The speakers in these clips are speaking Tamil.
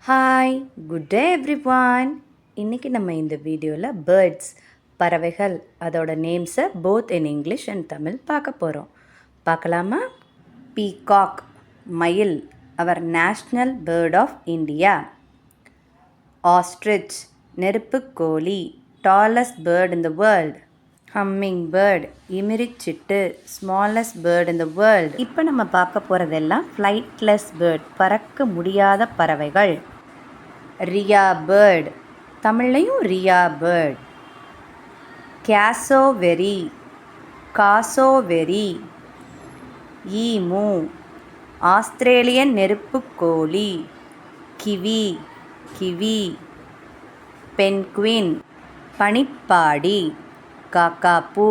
Hi, good day everyone. இன்றைக்கி நம்ம இந்த வீடியோவில் பேர்ட்ஸ் பறவைகள் அதோட நேம்ஸை both in English and Tamil பார்க்க போகிறோம். பார்க்கலாமா? பீகாக் மயில், our national bird of India. Ostrich நெருப்புக்கோழி, tallest bird in the world. Hummingbird இமிரிச்சிட்டு, smallest bird in the world. இப்போ நம்ம பார்க்க போகிறதெல்லாம் ஃப்ளைட்லெஸ் பேர்ட், பறக்க முடியாத பறவைகள். ரியா பேர்ட், தமிழ்லையும் rhea bird. Cassowary, cassowary. Emu, Australian நெருப்புக்கோழி. Kiwi, kiwi. பென்குயின், பனிப்பாடி. காக்காப்பூ,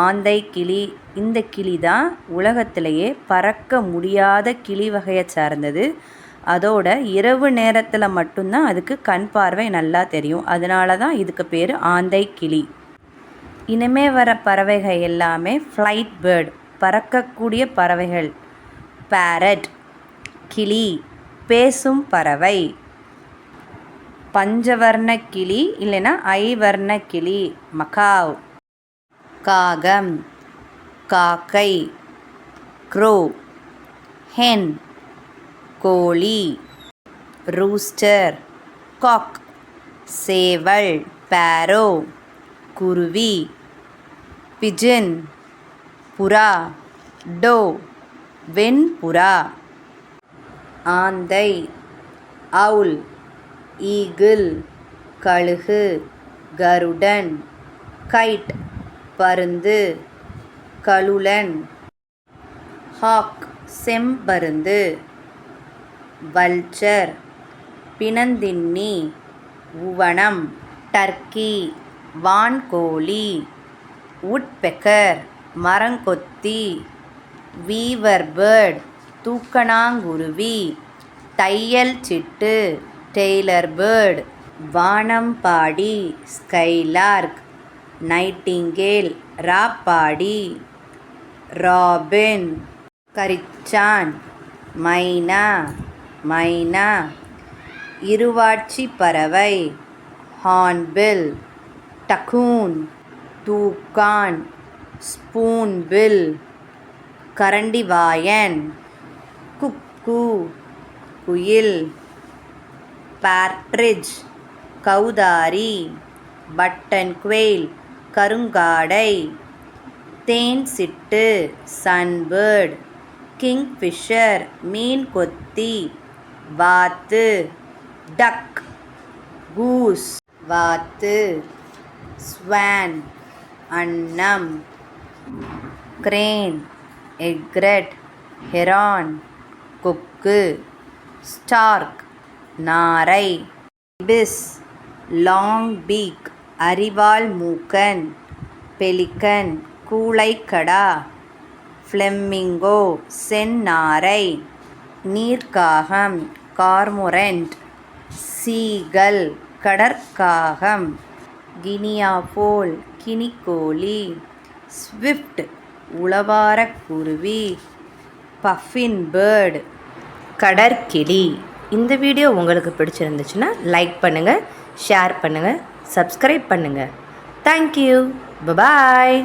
ஆந்தை கிளி. இந்த கிளி தான் உலகத்திலேயே பறக்க முடியாத கிளி வகையை சார்ந்தது. அதோட இரவு நேரத்தில் மட்டும்தான் அதுக்கு கண் பார்வை நல்லா தெரியும். அதனால தான் இதுக்கு பேர் ஆந்தை கிளி. இனிமே வர பறவைகள் எல்லாமே ஃப்ளைட் பேர்ட், பறக்கக்கூடிய பறவைகள். பேரட் கிளி, பேசும் பறவை. பஞ்சவர்ண கிளி இல்லைன்னா ஐவர்ண கிளி, மக்காவ். காகம், காக்கை. க்ரோ, ஹென், கோழி. Rooster, cock. சேவல், பேரோ, குருவி. பிஜின், புறா. டோ, வெண்புறா. ஆந்தை, அவுல். ஈகிள், கழுகு. கருடன், கைட், பருந்து. கலுளன், ஹாக், செம்பருந்து. வல்ச்சர், பிணந்தின்னி. உவனம், டர்க்கி, வான்கோழி. உட்பெக்கர், மரங்கொத்தி. வீவர் பேர்ட், தூக்கணாங்குருவி. தையல் சிட்டு, டெய்லர் பேர்ட். வானம்பாடி, ஸ்கைலார்க். நைட்டிங்கேல், ராப்பாடி. ராபின், கரிச்சான். Myna, myna. இருவாட்சி பறவை, ஹார்ன்பில். டக்கூன், தூக்கான். ஸ்பூன்பில், கரண்டிவாயன். குக்கு, குயில். பார்ட்ரிட்ஜ், கௌதாரி. பட்டன் குயில், கருங்காடை. தேன் சிட்டு, சன்பேர்ட். கிங்ஃபிஷர், மீன் கொத்தி. வாத்து, டக். கூஸ், வாத்து. ஸ்வான், அன்னம். Crane, egret. ஹெரான், கொக்கு. ஸ்டார்க், நாரை. இபிஸ், லாங் பீக், அரிவாள் மூக்கன். பெலிக்கன், கூளைக்கடா. ஃப்ளெமிங்கோ, செந்நாரை. நீர்க்காகம், கார்மொரண்ட். சீகல், கடற்காகம். கினியாஃபோல், கினிக்கோழி. ஸ்விஃப்ட், உளவாரக்குருவி. பஃபின் பேர்ட், கடற்கிளி. இந்த வீடியோ உங்களுக்கு பிடிச்சிருந்துச்சுன்னா லைக் பண்ணுங்கள், ஷேர் பண்ணுங்கள், சப்ஸ்கிரைப் பண்ணுங்கள். தேங்க்யூ. பபாய்.